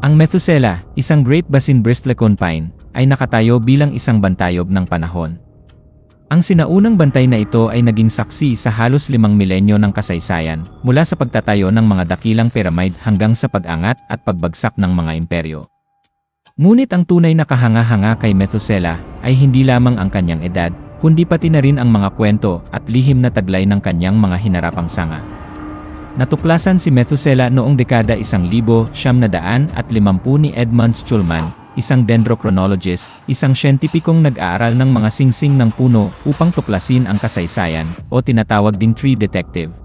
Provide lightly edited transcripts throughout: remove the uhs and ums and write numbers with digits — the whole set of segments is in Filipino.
Ang Methuselah, isang Great Basin bristlecone pine, ay nakatayo bilang isang bantayob ng panahon. Ang sinaunang bantay na ito ay naging saksi sa halos 5 milenyo ng kasaysayan, mula sa pagtatayo ng mga dakilang pyramid hanggang sa pag-angat at pagbagsak ng mga imperyo. Ngunit ang tunay na kahanga-hanga kay Methuselah ay hindi lamang ang kanyang edad, kundi pati na rin ang mga kwento at lihim na taglay ng kanyang mga hinarapang sanga. Natuklasan si Methuselah noong dekada 1950 ni Edmund Schulman, isang dendrochronologist, isang siyentipikong nag-aaral ng mga singsing ng puno upang tuklasin ang kasaysayan, o tinatawag ding tree detective.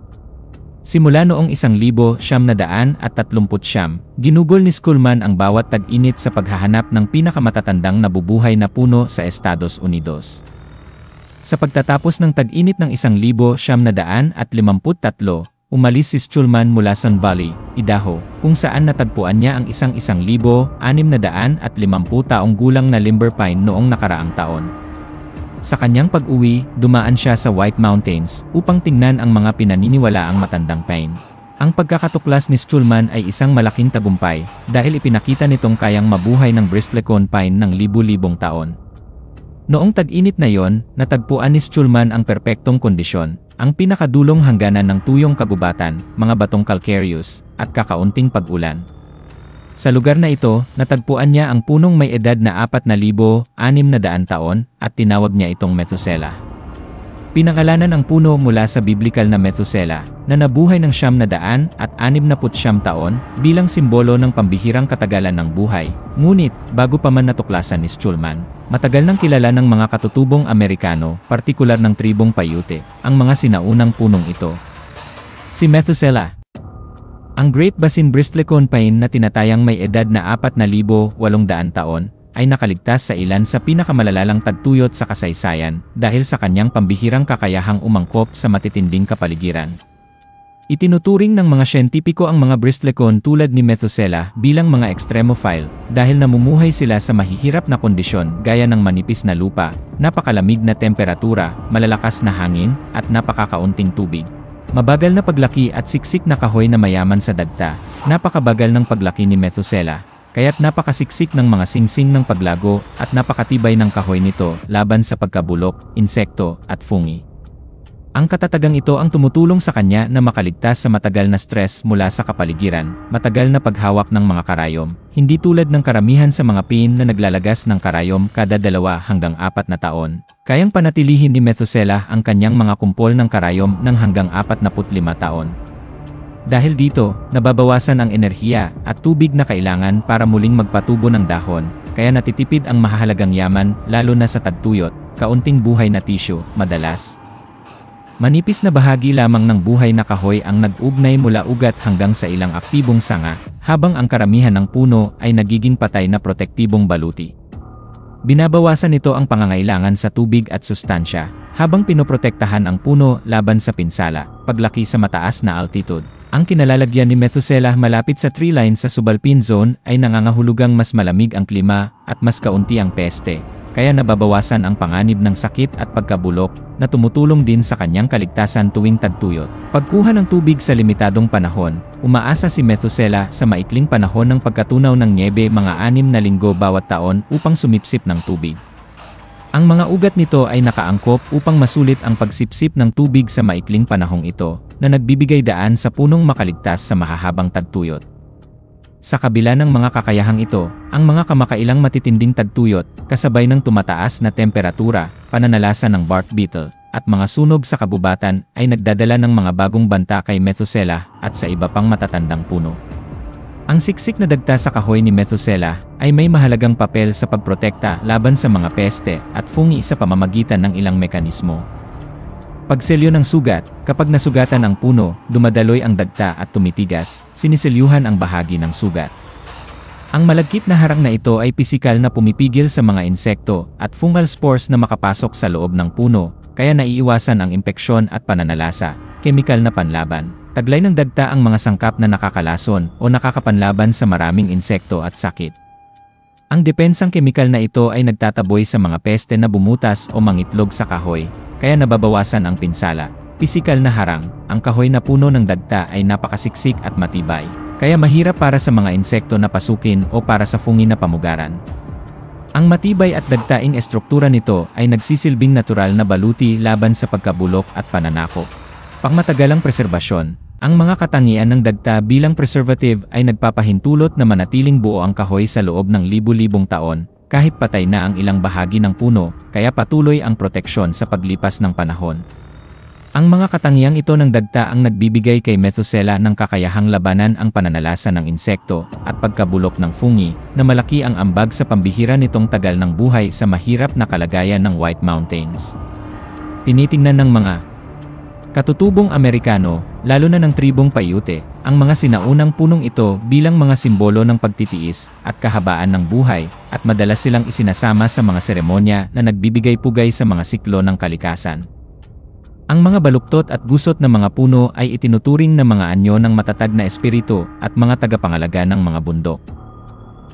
Simula noong 1939, ginugol ni Schulman ang bawat tag-init sa paghahanap ng pinakamatatandang nabubuhay na puno sa Estados Unidos. Sa pagtatapos ng tag-init ng 1953, umalis si Schulman mula Sun Valley, Idaho, kung saan natagpuan niya ang 1,650 taong gulang na limber pine noong nakaraang taon. Sa kanyang pag-uwi, dumaan siya sa White Mountains upang tingnan ang mga pinaniniwalaang matandang pine. Ang pagkakatuklas ni Schulman ay isang malaking tagumpay dahil ipinakita nitong kayang mabuhay ng bristlecone pine ng libu-libong taon. Noong tag-init na yon, natagpuan ni Schulman ang perpektong kondisyon, ang pinakadulong hangganan ng tuyong kagubatan, mga batong calcareous, at kakaunting pag-ulan. Sa lugar na ito, natagpuan niya ang punong may edad na 4,600 taon at tinawag niya itong Methuselah. Pinangalanan ang puno mula sa biblikal na Methuselah, na nabuhay ng 969 taon bilang simbolo ng pambihirang katagalan ng buhay. Ngunit, bago pa man natuklasan ni Schulman, matagal nang kilala ng mga katutubong Amerikano, partikular ng tribong Paiute, ang mga sinaunang punong ito. Si Methuselah, ang Great Basin bristlecone pine na tinatayang may edad na 4,800 taon, ay nakaligtas sa ilan sa pinakamalalalang tagtuyot sa kasaysayan dahil sa kanyang pambihirang kakayahang umangkop sa matitinding kapaligiran. Itinuturing ng mga siyentipiko ang mga bristlecone tulad ni Methuselah bilang mga extremophile dahil namumuhay sila sa mahihirap na kondisyon gaya ng manipis na lupa, napakalamig na temperatura, malalakas na hangin, at napakakaunting tubig. Mabagal na paglaki at siksik na kahoy na mayaman sa dagta. Napakabagal ng paglaki ni Methuselah, kaya't napakasiksik ng mga singsing ng paglago at napakatibay ng kahoy nito laban sa pagkabulok, insekto, at fungi. Ang katatagang ito ang tumutulong sa kanya na makaligtas sa matagal na stress mula sa kapaligiran, matagal na paghawak ng mga karayom, hindi tulad ng karamihan sa mga pine na naglalagas ng karayom kada 2 hanggang 4 na taon. Kayang panatilihin ni Methuselah ang kanyang mga kumpol ng karayom ng hanggang 45 taon. Dahil dito, nababawasan ang enerhiya at tubig na kailangan para muling magpatubo ng dahon, kaya natitipid ang mahahalagang yaman lalo na sa tagtuyot, kaunting buhay na tissue, madalas. Manipis na bahagi lamang ng buhay na kahoy ang nag-ugnay mula ugat hanggang sa ilang aktibong sanga, habang ang karamihan ng puno ay nagiging patay na protektibong baluti. Binabawasan nito ang pangangailangan sa tubig at sustansya, habang pinoprotektahan ang puno laban sa pinsala, paglaki sa mataas na altitude. Ang kinalalagyan ni Methuselah malapit sa tree line sa subalpine zone ay nangangahulugang mas malamig ang klima at mas kaunti ang peste, kaya nababawasan ang panganib ng sakit at pagkabulok na tumutulong din sa kanyang kaligtasan tuwing tagtuyot. Pagkuha ng tubig sa limitadong panahon, umaasa si Methuselah sa maikling panahon ng pagkatunaw ng nyebe mga 6 na linggo bawat taon upang sumipsip ng tubig. Ang mga ugat nito ay nakaangkop upang masulit ang pagsipsip ng tubig sa maikling panahong ito, na nagbibigay daan sa punong makaligtas sa mahahabang tagtuyot. Sa kabila ng mga kakayahang ito, ang mga kamakailang matitinding tagtuyot, kasabay ng tumataas na temperatura, pananalasa ng bark beetle, at mga sunog sa kabubatan ay nagdadala ng mga bagong banta kay Methuselah at sa iba pang matatandang puno. Ang siksik na dagta sa kahoy ni Methuselah ay may mahalagang papel sa pagprotekta laban sa mga peste at fungi sa pamamagitan ng ilang mekanismo. Pagselyo ng sugat, kapag nasugatan ang puno, dumadaloy ang dagta at tumitigas, siniselyuhan ang bahagi ng sugat. Ang malagkit na harang na ito ay pisikal na pumipigil sa mga insekto at fungal spores na makapasok sa loob ng puno, kaya naiiwasan ang impeksyon at pananalasa, kemikal na panlaban. Taglay ng dagta ang mga sangkap na nakakalason o nakakapanlaban sa maraming insekto at sakit. Ang depensang kemikal na ito ay nagtataboy sa mga peste na bumutas o mangitlog sa kahoy, kaya nababawasan ang pinsala. Pisikal na harang, ang kahoy na puno ng dagta ay napakasiksik at matibay, kaya mahirap para sa mga insekto na pasukin o para sa fungi na pamugaran. Ang matibay at dagtaing estruktura nito ay nagsisilbing natural na baluti laban sa pagkabulok at pananakop. Pangmatagalang preserbasyon, ang mga katangian ng dagta bilang preservative ay nagpapahintulot na manatiling buo ang kahoy sa loob ng libu-libong taon, kahit patay na ang ilang bahagi ng puno, kaya patuloy ang proteksyon sa paglipas ng panahon. Ang mga katangiang ito ng dagta ang nagbibigay kay Methuselah ng kakayahang labanan ang pananalasa ng insekto at pagkabulok ng fungi, na malaki ang ambag sa pambihira nitong tagal ng buhay sa mahirap na kalagayan ng White Mountains. Tinitingnan ng mga katutubong Amerikano, lalo na ng tribong Paiute, ang mga sinaunang punong ito bilang mga simbolo ng pagtitiis at kahabaan ng buhay, at madalas silang isinasama sa mga seremonya na nagbibigay pugay sa mga siklo ng kalikasan. Ang mga baluktot at gusot ng mga puno ay itinuturing na mga anyo ng matatag na espiritu at mga tagapangalaga ng mga bundok.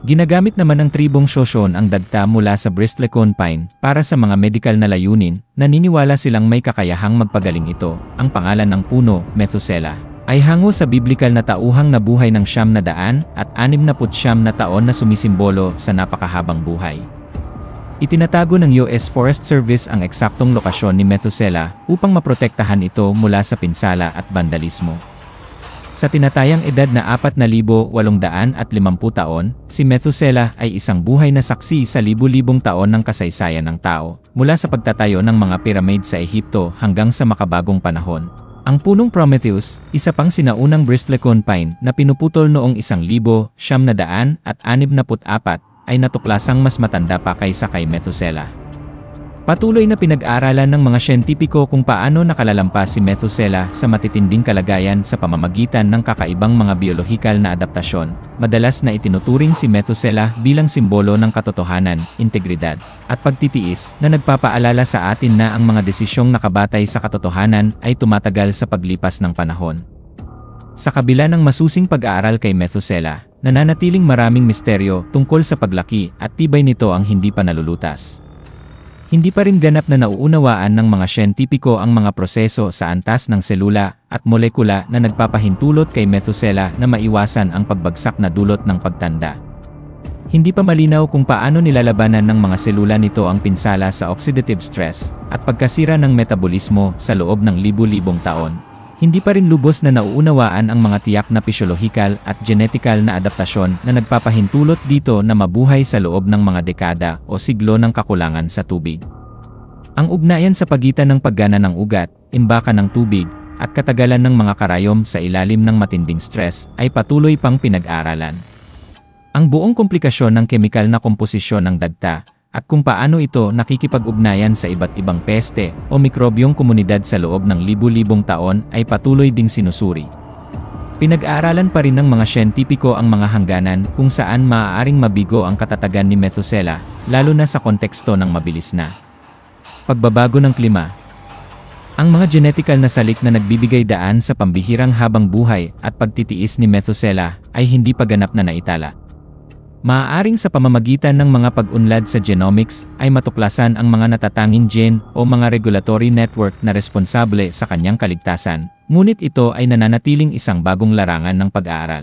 Ginagamit naman ng tribong Shoshone ang dagta mula sa bristlecone pine para sa mga medikal na layunin. Naniniwala silang may kakayahang magpagaling ito. Ang pangalan ng puno, Methuselah, ay hango sa biblikal na tauhang nabuhay ng 900 at 69 na taon na sumisimbolo sa napakahabang buhay. Itinatago ng US Forest Service ang eksaktong lokasyon ni Methuselah upang maprotektahan ito mula sa pinsala at vandalismo. Sa tinatayang edad na 4,850 taon, si Methuselah ay isang buhay na saksi sa libu-libong taon ng kasaysayan ng tao, mula sa pagtatayo ng mga piramid sa Ehipto hanggang sa makabagong panahon. Ang punong Prometheus, isa pang sinaunang bristlecone pine na pinuputol noong 1964, ay natuklasang mas matanda pa kaysa kay Methuselah. Patuloy na pinag-aaralan ng mga siyentipiko kung paano nakalalampas si Methuselah sa matitinding kalagayan sa pamamagitan ng kakaibang mga biolohikal na adaptasyon. Madalas na itinuturing si Methuselah bilang simbolo ng katotohanan, integridad, at pagtitiis na nagpapaalala sa atin na ang mga desisyong nakabatay sa katotohanan ay tumatagal sa paglipas ng panahon. Sa kabila ng masusing pag-aaral kay Methuselah, nananatiling maraming misteryo tungkol sa paglaki at tibay nito ang hindi pa nalulutas. Hindi pa rin ganap na nauunawaan ng mga siyentipiko ang mga proseso sa antas ng selula at molekula na nagpapahintulot kay Methuselah na maiwasan ang pagbagsak na dulot ng pagtanda. Hindi pa malinaw kung paano nilalabanan ng mga selula nito ang pinsala sa oxidative stress at pagkasira ng metabolismo sa loob ng libu-libong taon. Hindi pa rin lubos na nauunawaan ang mga tiyak na pisyolohikal at genetikal na adaptasyon na nagpapahintulot dito na mabuhay sa loob ng mga dekada o siglo ng kakulangan sa tubig. Ang ugnayan sa pagitan ng paggana ng ugat, imbakan ng tubig, at katagalan ng mga karayom sa ilalim ng matinding stress ay patuloy pang pinag-aralan. Ang buong komplikasyon ng kemikal na komposisyon ng dagta, at kung paano ito nakikipag-ugnayan sa iba't ibang peste o mikrobyong komunidad sa loob ng libu-libong taon ay patuloy ding sinusuri. Pinag-aaralan pa rin ng mga siyentipiko ang mga hangganan kung saan maaaring mabigo ang katatagan ni Methuselah, lalo na sa konteksto ng mabilis na pagbabago ng klima. Ang mga genetikal na salik na nagbibigay daan sa pambihirang habang buhay at pagtitiis ni Methuselah ay hindi pa ganap na naitala. Maaaring sa pamamagitan ng mga pag-unlad sa genomics ay matuklasan ang mga natatanging gene o mga regulatory network na responsable sa kanyang kaligtasan, ngunit ito ay nananatiling isang bagong larangan ng pag-aaral.